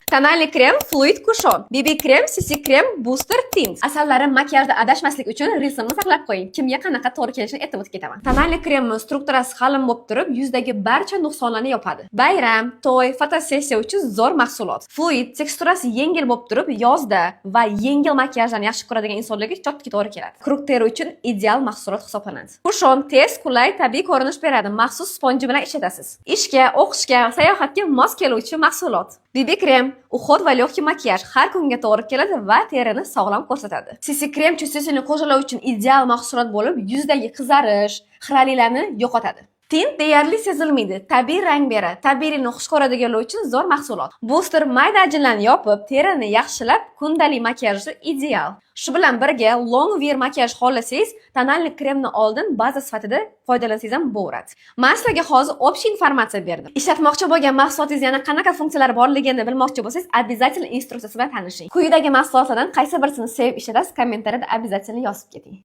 Tonalli krem, fluid kushon, BB krem, CC krem, booster tint. Asalari makiyajda adashmaslik uchun rilsimni saqlab qo'ying. Kimga qanaqa to'g'ri kelishini aytib o'tib ketaman. Tonalli kremning strukturasi qalin bo'lib turib, yuzdagi barcha nuqsonlarni yopadi. Bayram, to'y, fotosessiya uchun zo'r mahsulot. Fluid teksturasi yengil bo'lib turib, yozda va yengil makiyajlarni yaxshi ko'radigan insonlarga chotki to'g'ri keladi. Quruq teri uchun ideal mahsulot hisoblanadi. Kushon tez, qulay, tabiiy ko'rinish beradi. Maxsus sponji bilan ishlatasiz. Ishga, o'qishga, sayohatga mos keluvchi mahsulot. BB krem uxod va lегкий makiyaj har kunga to'g'ri keladi va terini sog'lom ko'rsatadi. CC krem chustiyasini qo'shiqlar uchun ideal mahsulot bo'lib, yuzdagi qizarish, xiraliklarni yo'qotadi. Tint deyarli sezilmaydi, tabiiy rang beradi. Tabiiylikni xush ko'radiganlar uchun zo'r mahsulot. Booster mayda ajinlarni yopib, terini yaxshilab, kundalik makiyaj uchun ideal. Shu bilan birga long wear makiyaj xohlasangiz, tonalli kremni oldin baza sifatida foydalansangiz ham bo'laradi. Men sizlarga hozir общий informatsiya berdim. Ishlatmoqchi bo'lgan mahsulotingiz yana qanaqa funksiyalari borligini bilmoqchi bo'lsangiz, обязательно instruksiyasi bilan tanishing. Quyidagi mahsulotlardan qaysi birisini sevib ishlatasiz, kommentariyada обязательно yozib keting.